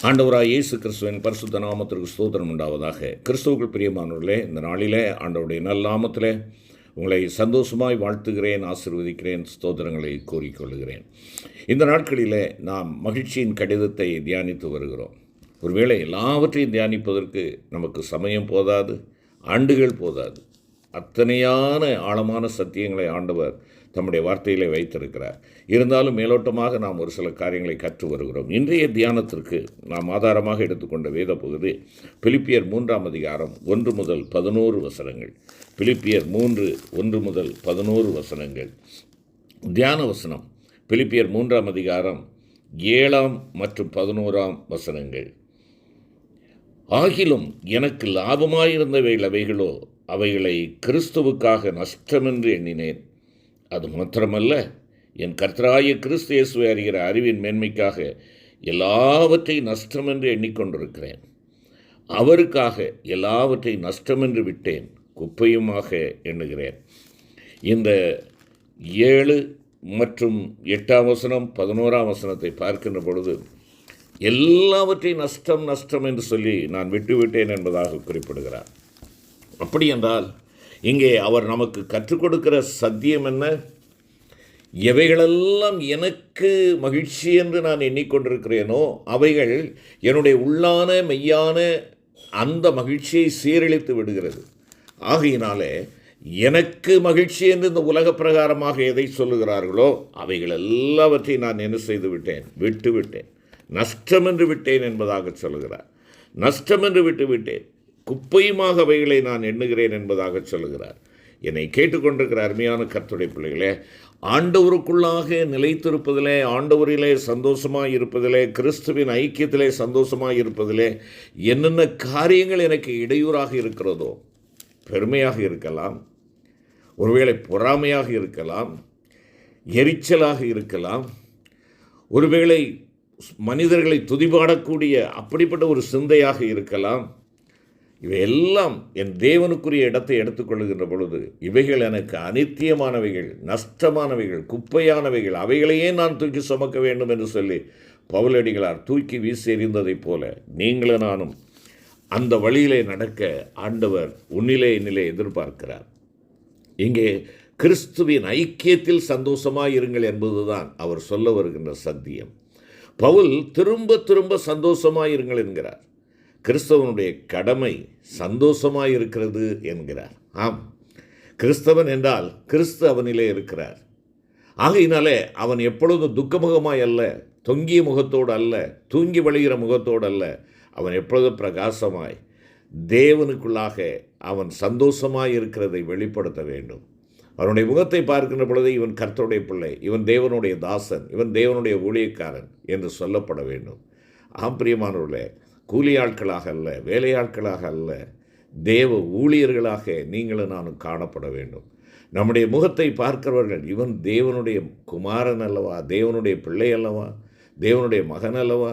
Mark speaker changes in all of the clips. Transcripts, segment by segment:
Speaker 1: ஆண்டவராய் இயேசு கிறிஸ்துவின் பரிசுத்த நாமத்திற்கு ஸ்தோத்திரம் உண்டாவதாக. கிறிஸ்துவுக்குள் பிரியமானவர்களே, இந்த நாளிலே ஆண்டவருடைய நல்ல நாமத்திலே உங்களை சந்தோஷமாய் வாழ்த்துகிறேன், ஆசீர்வதிக்கிறேன், ஸ்தோத்திரங்களை கூறிக்கொள்கிறேன். இந்த நாட்களிலே நாம் மகிழ்ச்சியின் கடிதத்தை தியானித்து வருகிறோம். ஒருவேளை எல்லாவற்றையும் தியானிப்பதற்கு நமக்கு சமயம் போதாது, ஆண்டுகள் போதாது. அத்தனையான ஆழமான சத்தியங்களை ஆண்டவர் தம்முடைய வார்த்தையிலே வைத்திருக்கிறார். இருந்தாலும் மேலோட்டமாக நாம் ஒரு சில காரியங்களை கற்று வருகிறோம். இன்றைய தியானத்திற்கு நாம் ஆதாரமாக எடுத்துக்கொண்ட வேத பகுதி பிலிப்பியர் 3ஆம் அதிகாரம் 1 முதல் 11 வசனங்கள். பிலிப்பியர் 3 1 முதல் 11 வசனங்கள். தியான வசனம் பிலிப்பியர் 3ஆம் அதிகாரம் 7 மற்றும் 11 வசனங்கள். ஆகிலும் எனக்கு லாபமாயிருந்தவைகள் அவைகளோ அவைகளை கிறிஸ்துவுக்காக நஷ்டமென்று எண்ணினேன். அது மாத்திரமல்ல, என் கர்த்தராகிய கிறிஸ்து இயேசுவை அறிகிற அறிவின் மேன்மைக்காக எல்லாவற்றையும் நஷ்டமென்று எண்ணிக்கொண்டிருக்கிறேன். அவருக்காக எல்லாவற்றையும் நஷ்டமென்று விட்டேன், குப்பையுமாக எண்ணுகிறேன். இந்த 7 மற்றும் 8ஆம் வசனம் 11ஆம் வசனத்தை பார்க்கின்ற பொழுது எல்லாவற்றையும் நஷ்டம் நஷ்டம் என்று சொல்லி நான் விட்டுவிட்டேன் என்பதாக குறிப்பிடுகிறார். அப்படி என்றால் இங்கே அவர் நமக்கு கற்றுக் கொடுக்கிற சத்தியம் என்ன? எவைகளெல்லாம் எனக்கு மகிழ்ச்சி என்று நான் எண்ணிக்கொண்டிருக்கிறேனோ அவைகள் என்னுடைய உள்ளான மெய்யான அந்த மகிழ்ச்சியை சீரழித்து விடுகிறது. ஆகையினாலே எனக்கு மகிழ்ச்சி என்று இந்த உலக பிரகாரமாக எதை சொல்லுகிறார்களோ அவைகள் எல்லாவற்றையும் நான் என்ன செய்து விட்டேன்? விட்டுவிட்டேன், நஷ்டமென்று விட்டேன் என்பதாக சொல்லுகிறார். நஷ்டமென்று விட்டுவிட்டேன், குப்பையுமாக அவைகளை நான் எண்ணுகிறேன் என்பதாக சொல்லுகிறார். என்னை கேட்டுக்கொண்டிருக்கிற அருமையான கர்த்தருடைய பிள்ளைகளே, ஆண்டவருக்குள்ளாக நிலைத்திருப்பதிலே, ஆண்டவரிலே சந்தோஷமாக இருப்பதிலே, கிறிஸ்துவின் ஐக்கியத்திலே சந்தோஷமாக இருப்பதிலே என்னென்ன காரியங்கள் எனக்கு இடையூறாக இருக்கிறதோ, பெருமையாக இருக்கலாம், ஒருவேளை பொறாமையாக இருக்கலாம், எரிச்சலாக இருக்கலாம், ஒருவேளை மனிதர்களை துதிபாடக்கூடிய அப்படிப்பட்ட ஒரு சிந்தையாக இருக்கலாம். இவையெல்லாம் என் தேவனுக்குரிய இடத்தை எடுத்துக்கொள்ளுகின்ற பொழுது இவைகள் எனக்கு அநித்தியமானவைகள், நஷ்டமானவைகள், குப்பையானவைகள், அவைகளையே நான் தூக்கி சுமக்க வேண்டும் என்று சொல்லி பவுலடிகளார் தூக்கி வீசி எறிந்ததைப் போல நீங்களும் நானும் அந்த வழியிலே நடக்க ஆண்டவர் உன்னிலே என்னிலே எதிர்பார்க்கிறார். இங்கே கிறிஸ்துவின் ஐக்கியத்தில் சந்தோஷமாக இருங்கள் என்பதுதான் அவர் சொல்ல வருகின்ற சத்தியம். பவுல் திரும்ப திரும்ப சந்தோஷமாக இருங்கள் என்கிறார். கிறிஸ்தவனுடைய கடமை சந்தோஷமாக இருக்கிறது என்கிறார். ஆம், கிறிஸ்தவன் என்றால் கிறிஸ்து அவனிலே இருக்கிறார். ஆகையினாலே அவன் எப்பொழுதும் துக்கமுகமாய் அல்ல, தொங்கிய முகத்தோடு அல்ல, தூங்கி வழிகிற முகத்தோடு அல்ல, அவன் எப்பொழுதும் பிரகாசமாய் தேவனுக்குள்ளாக அவன் சந்தோஷமாய் இருக்கிறதை வெளிப்படுத்த வேண்டும். அவனுடைய முகத்தை பார்க்கின்ற பொழுது இவன் கர்த்தருடைய பிள்ளை, இவன் தேவனுடைய தாசன், இவன் தேவனுடைய ஊழியக்காரன் என்று சொல்லப்பட வேண்டும். ஆம் பிரியமானவர்களே, கூலியாட்களாக அல்ல, வேலையாட்களாக அல்ல, தேவ ஊழியர்களாக நீங்களும் நானும் காணப்பட வேண்டும். நம்முடைய முகத்தை பார்க்கிறவர்கள் இவன் தேவனுடைய குமாரன் அல்லவா, தேவனுடைய பிள்ளை அல்லவா, தேவனுடைய மகன் அல்லவா,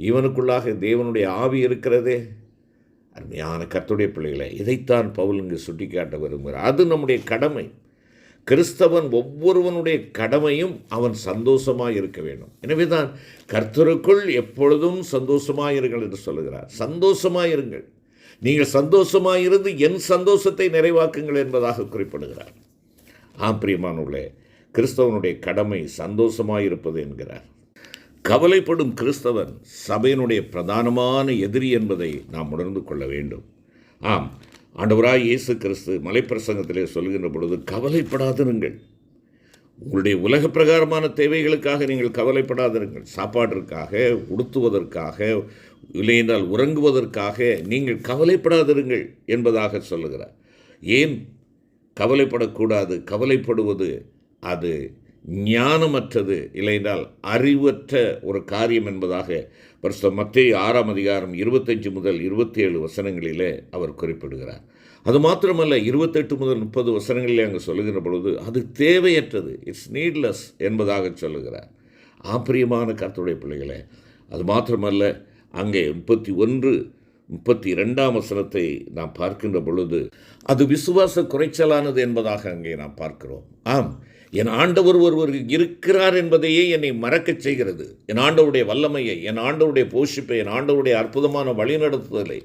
Speaker 1: இவனுக்குள்ளாக தேவனுடைய ஆவி இருக்கிறதே. அருமையான கர்த்தருடைய பிள்ளைகளை, இதைத்தான் பவுல் இங்கு சுட்டிக்காட்ட விரும்புகிறார். அது நம்முடைய கடமை. கிறிஸ்தவன் ஒவ்வொருவனுடைய கடமையும் அவன் சந்தோஷமாக இருக்க வேண்டும். எனவே தான் கர்த்தருக்குள் எப்பொழுதும் சந்தோஷமாக இருங்கள் என்று சொல்லுகிறார். சந்தோஷமாக இருங்கள், நீங்கள் சந்தோஷமாக இருந்து என் சந்தோஷத்தை நிறைவாக்குங்கள் என்பதாக குறிப்பிடுகிறார். பிரியமானவர்களே, கிறிஸ்தவனுடைய கடமை சந்தோஷமாக இருப்பது என்கிறார். கவலைப்படும் கிறிஸ்தவன் சபையினுடைய பிரதானமான எதிரி என்பதை நாம் உணர்ந்து கொள்ள வேண்டும். ஆண்டவராய் இயேசு கிறிஸ்து மலைப்பிரசங்கத்திலே சொல்கின்ற பொழுது கவலைப்படாதிருங்கள். உங்களுடைய உலக பிரகாரமான தேவைகளுக்காக நீங்கள் கவலைப்படாதிருங்கள். சாப்பாட்டிற்காக, உடுத்துவதற்காக, இல்லையென்றால் உறங்குவதற்காக நீங்கள் கவலைப்படாதிருங்கள் என்பதாக சொல்லுகிறார். ஏன் கவலைப்படக்கூடாது? கவலைப்படுவது அது ஞானமற்றது, இல்லையென்றால் அறிவற்ற ஒரு காரியம் என்பதாக பரிசுத்த மத்தேயு 6ஆம் அதிகாரம் 25 முதல் 27 வசனங்களிலே அவர் குறிப்பிடுகிறார். அது மாத்திரமல்ல, 28 முதல் 30 வசனங்களிலே அங்கே சொல்லுகிற பொழுது அது தேவையற்றது, இட்ஸ் நீட்லெஸ் என்பதாக சொல்லுகிறார். பிரியமான கர்த்தருடைய பிள்ளைகளே, அது மாத்திரமல்ல, அங்கே 31 32ஆம் வசனத்தை நாம் பார்க்கின்ற பொழுது அது விசுவாச குறைச்சலானது என்பதாக அங்கே நாம் பார்க்கிறோம். என் ஆண்டவர் ஒருவர் இருக்கிறார் என்பதையே என்னை மறக்கச் செய்கிறது. என் ஆண்டவருடைய வல்லமையை, என் ஆண்டவருடைய போஷிப்பை, என் ஆண்டவருடைய அற்புதமான வழிநடத்துதலை,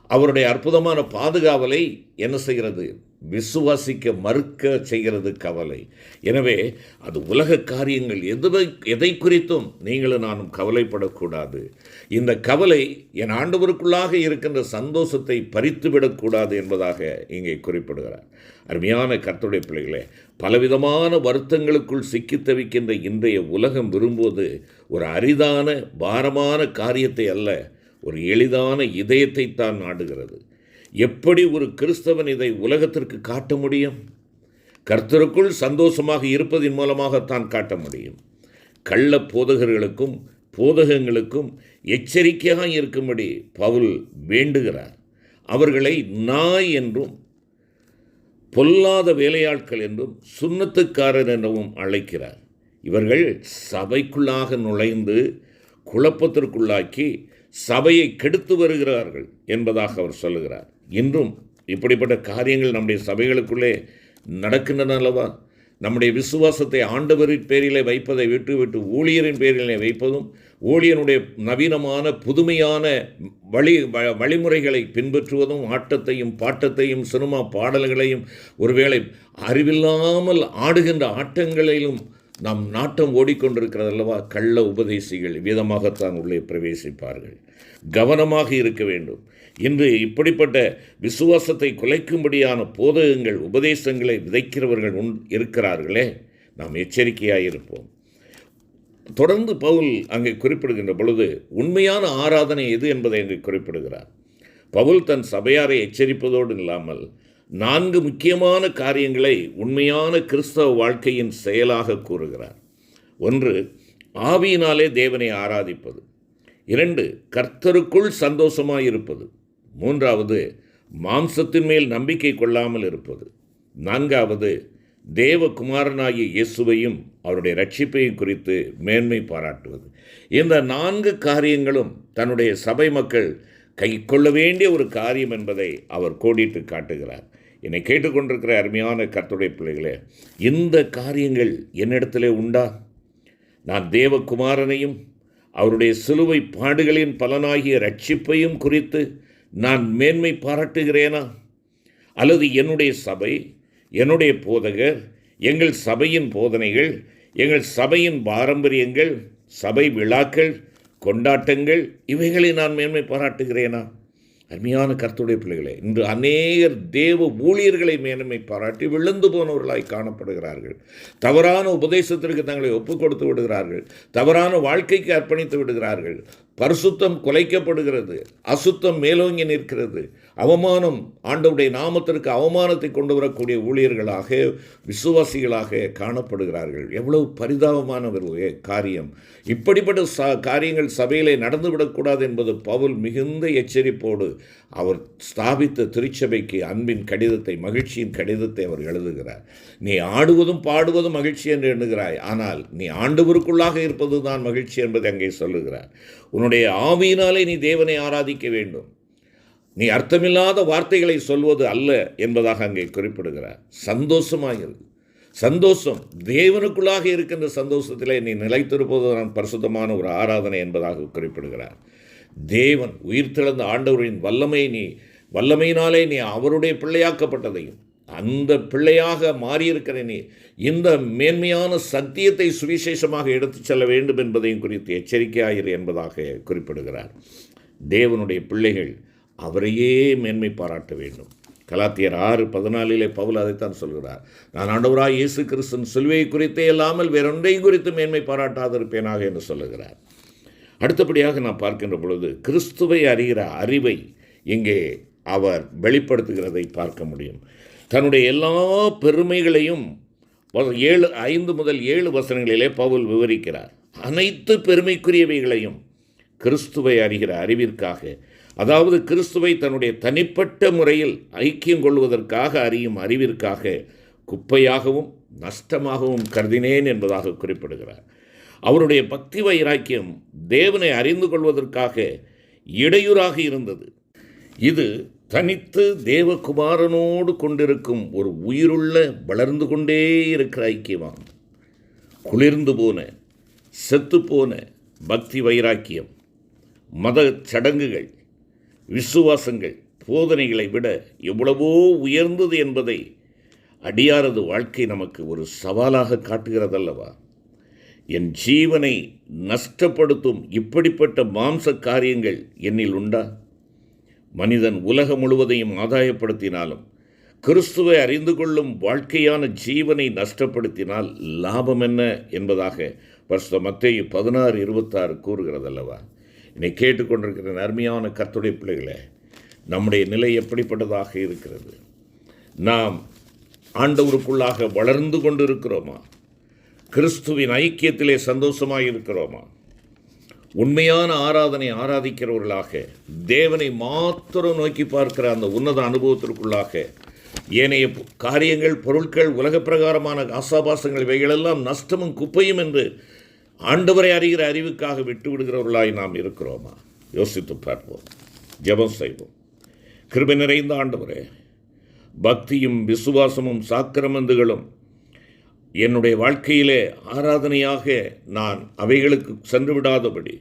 Speaker 1: அவருடைய அற்புதமான பாதுகாவலை என்ன செய்கிறது? விசுவாசிக்க மறுக்க செய்கிறது கவலை. எனவே அது உலக காரியங்கள் எதை குறித்தும் நீங்களும் நானும் கவலைப்படக்கூடாது. இந்த கவலை என் ஆண்டவருக்குள்ளாக இருக்கின்ற சந்தோஷத்தை பறித்துவிடக்கூடாது என்பதாக இங்கே குறிப்பிடுகிறார். அருமையான கர்த்தருடைய பிள்ளைகளே, பலவிதமான வருத்தங்களுக்குள் சிக்கித் தவிக்கின்ற இன்றைய உலகம் விரும்புவது ஒரு அரிதான பாரமான காரியத்தை அல்ல, ஒரு எளிதான இதயத்தை தான் நாடுகிறது. எப்படி ஒரு கிறிஸ்தவன் இதை உலகத்திற்கு காட்ட முடியும்? கர்த்தருக்குள் சந்தோஷமாக இருப்பதன் மூலமாகத்தான் காட்ட முடியும். கள்ள போதகர்களுக்கும் போதகங்களுக்கும் எச்சரிக்கையாக இருக்கும்படி பவுல் வேண்டுகிறார். அவர்களை நாய் என்றும் பொல்லாத வேலையாட்கள் என்றும் சுன்னத்துக்காரர் எனவும் அழைக்கிறார். இவர்கள் சபைக்குள்ளாக நுழைந்து குழப்பத்திற்குள்ளாக்கி சபையை கெடுத்து வருகிறார்கள் என்பதாக அவர் சொல்லுகிறார். இன்றும் இப்படிப்பட்ட காரியங்கள் நம்முடைய சபைகளுக்குள்ளே நடக்கின்றன அல்லவா? நம்முடைய விசுவாசத்தை ஆண்டவரின் பேரிலே வைப்பதை விட்டு ஊழியரின் பேரிலே வைப்பதும், ஊழியனுடைய நவீனமான புதுமையான வழிமுறைகளை பின்பற்றுவதும், ஆட்டத்தையும் பாட்டத்தையும் சினிமா பாடல்களையும் ஒருவேளை அறிவில்லாமல் ஆடுகின்ற ஆட்டங்களிலும் நாம் நாட்டம் ஓடிக்கொண்டிருக்கிறது அல்லவா? கள்ள உபதேசிகள் விதமாகத்தான் உள்ளே பிரவேசிப்பார்கள். கவனமாக இருக்க வேண்டும். இன்று இப்படிப்பட்ட விசுவாசத்தை குலைக்கும்படியான போதகங்கள், உபதேசங்களை விதைக்கிறவர்கள் இருக்கிறார்களே, நாம் எச்சரிக்கையாக இருப்போம். தொடர்ந்து பவுல் அங்கே குறிப்பிடுகின்ற பொழுது உண்மையான ஆராதனை எது என்பதை அங்கே குறிப்பிடுகிறார். பவுல் தன் சபையாரை எச்சரிப்பதோடு இல்லாமல் 4 முக்கியமான காரியங்களை உண்மையான கிறிஸ்தவ வாழ்க்கையின் செயலாக கூறுகிறார். 1, ஆவியினாலே தேவனை ஆராதிப்பது. 2, கர்த்தருக்குள் சந்தோஷமாக இருப்பது. 3, மாம்சத்தின் மேல் நம்பிக்கை கொள்ளாமல் இருப்பது. 4, தேவகுமாரனாகிய இயேசுவையும் அவருடைய ரட்சிப்பையும் குறித்து மேன்மை பாராட்டுவது. இந்த 4 காரியங்களும் தன்னுடைய சபை மக்கள் கை கொள்ள வேண்டிய ஒரு காரியம் என்பதை அவர் கோடிட்டு காட்டுகிறார். என்னை கேட்டுக்கொண்டிருக்கிற அருமையான கர்த்தருடைய பிள்ளைகளே, இந்த காரியங்கள் என்னிடத்திலே உண்டா? நான் தேவகுமாரனையும் அவருடைய சிலுவை பாடுகளின் பலனாகிய ரட்சிப்பையும் குறித்து நான் மேன்மை பாராட்டுகிறேனா? அல்லது என்னுடைய சபை, என்னுடைய போதகர், எங்கள் சபையின் போதனைகள், எங்கள் சபையின் பாரம்பரியங்கள், சபை விழாக்கள், கொண்டாட்டங்கள், இவைகளை நான் மேன்மை பாராட்டுகிறேனா? அருமையான கர்த்தருடைய பிள்ளைகளே, இன்று அநேகர் தேவ ஊழியர்களை மேன்மை பாராட்டி விழுந்து போனவர்களாய் காணப்படுகிறார்கள். தவறான உபதேசத்திற்கு தங்களை ஒப்புக் கொடுத்து விடுகிறார்கள். தவறான வாழ்க்கைக்கு அர்ப்பணித்து விடுகிறார்கள். பரிசுத்தம் குலைக்கப்படுகிறது, அசுத்தம் மேலோங்கி நிற்கிறது. அவமானம், ஆண்டவருடைய நாமத்திற்கு அவமானத்தை கொண்டு வரக்கூடிய ஊழியர்களாக, விசுவாசிகளாக காணப்படுகிறார்கள். எவ்வளவு பரிதாபமான ஒரு காரியம்! இப்படிப்பட்ட காரியங்கள் சபையிலே நடந்துவிடக்கூடாது என்பது பவுல் மிகுந்த எச்சரிப்போடு அவர் ஸ்தாபித்த திருச்சபைக்கு அன்பின் கடிதத்தை, மகிழ்ச்சியின் கடிதத்தை அவர் எழுதுகிறார். நீ ஆடுவதும் பாடுவதும் மகிழ்ச்சி என்று எண்ணுகிறாய், ஆனால் நீ ஆண்டவருக்குள்ளாக இருப்பது தான் மகிழ்ச்சி என்பதை அங்கே சொல்லுகிறார். உன்னுடைய ஆவியினாலே நீ தேவனை ஆராதிக்க வேண்டும். நீ அர்த்தமில்லாத வார்த்தைகளை சொல்வது அல்ல என்பதாக அங்கே குறிப்பிடுகிறார். சந்தோஷமாகிறது. சந்தோஷம் தேவனுக்குள்ளாக இருக்கின்ற சந்தோஷத்திலே நீ நிலைத்திருப்பது தான் பரிசுத்தமான ஒரு ஆராதனை என்பதாக குறிப்பிடுகிறார். தேவன் உயிர்த்தெழுந்த ஆண்டவரின் வல்லமையினாலே நீ அவருடைய பிள்ளையாக்கப்பட்டதையும், அந்த பிள்ளையாக மாறியிருக்கிற நீ இந்த மேன்மையான சத்தியத்தை சுவிசேஷமாக எடுத்துச் செல்ல வேண்டும் என்பதையும் குறித்து எச்சரிக்கையாயிரு என்பதாக குறிப்பிடுகிறார். தேவனுடைய பிள்ளைகள் அவரையே மேன்மை பாராட்ட வேண்டும். கலாத்தியர் 6:14 பவுல் அதைத்தான் சொல்கிறார். நான் ஆண்டவராய் இயேசு கிறிஸ்துவின் சிலுவையை குறித்தே இல்லாமல் வேறொன்றையும் குறித்து மேன்மை பாராட்டாதிருப்பேனாக என்று சொல்லுகிறார். அடுத்தபடியாக நாம் பார்க்கின்ற பொழுது கிறிஸ்துவை அறிகிற அறிவை இங்கே அவர் வெளிப்படுத்துகிறதை பார்க்க முடியும். தன்னுடைய எல்லா பெருமைகளையும் 5 முதல் 7 வசனங்களிலே பவுல் விவரிக்கிறார். அனைத்து பெருமைக்குரியவைகளையும் கிறிஸ்துவை அறிகிற அறிவிற்காக, அதாவது கிறிஸ்துவை தன்னுடைய தனிப்பட்ட முறையில் ஐக்கியம் கொள்வதற்காக அறியும் அறிவிற்காக குப்பையாகவும் நஷ்டமாகவும் கருதினேன் என்பதாக குறிப்பிடுகிறார். அவருடைய பக்தி வைராக்கியம் தேவனை அறிந்து கொள்வதற்காக இடையூறாக இருந்தது. இது தனித்து தேவகுமாரனோடு கொண்டிருக்கும் ஒரு உயிருள்ள வளர்ந்து கொண்டே இருக்கிற ஐக்கியமாகும். குளிர்ந்து போன செத்துப்போன பக்தி வைராக்கியம், மத சடங்குகள், விசுவாசங்கள், போதனைகளை விட எவ்வளவோ உயர்ந்தது என்பதை அடியாரது வாழ்க்கை நமக்கு ஒரு சவாலாக காட்டுகிறதல்லவா? என் ஜீவனை நஷ்டப்படுத்தும் இப்படிப்பட்ட மாம்ச காரியங்கள் என்னில் உண்டா? மனிதன் உலகம் முழுவதையும் ஆதாயப்படுத்தினாலும் கிறிஸ்துவை அறிந்து கொள்ளும் வாழ்க்கையான ஜீவனை நஷ்டப்படுத்தினால் லாபம் என்ன என்பதாக பரிசுத்த மத்தேயு 16:26 கூறுகிறதல்லவா? என்னை கேட்டுக்கொண்டிருக்கிற அருமையான கர்த்தருடைய பிள்ளைகளே, நம்முடைய நிலை எப்படிப்பட்டதாக இருக்கிறது? நாம் ஆண்டவருக்குள்ளாக வளர்ந்து கொண்டு இருக்கிறோமா? கிறிஸ்துவின் ஐக்கியத்திலே சந்தோஷமாக இருக்கிறோமா? உண்மையான ஆராதனை ஆராதிக்கிறவர்களாக, தேவனை மாத்திரம் நோக்கி பார்க்கிற அந்த உன்னத அனுபவத்திற்குள்ளாக, ஏனைய காரியங்கள், பொருட்கள், உலக பிரகாரமான ஆசாபாசங்கள் இவைகளெல்லாம் நஷ்டமும் குப்பையும் என்று ஆண்டவரை அறிகிற அறிவுக்காக விட்டு விடுகிறவர்களாய் நாம் இருக்கிறோமா? யோசித்து பார்ப்போம். ஜெபம் செய்வோம். கிருபை நிறைந்த ஆண்டவரே, பக்தியும் விசுவாசமும் சாக்கிரமந்துகளும் என்னுடைய வாழ்க்கையிலே ஆராதனையாக நான் அவைகளுக்கு சென்று விடாதபடி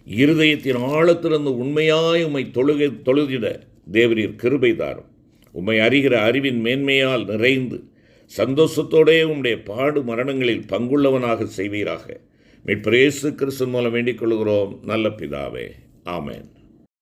Speaker 1: இருதயத்தின் ஆழத்திலிருந்து உண்மையாய் உம்மை தொழுதிட தேவரீர் கிருபை தாரும். உம்மை அறிகிற அறிவின் மேன்மையால் நிறைந்து சந்தோஷத்தோடே உம்முடைய பாடு மரணங்களில் பங்குள்ளவனாக செய்வீராக. மீட்பர் இயேசு கிறிஸ்து மூலம் வேண்டிக் கொள்கிறோம் நல்ல பிதாவே. ஆமென்.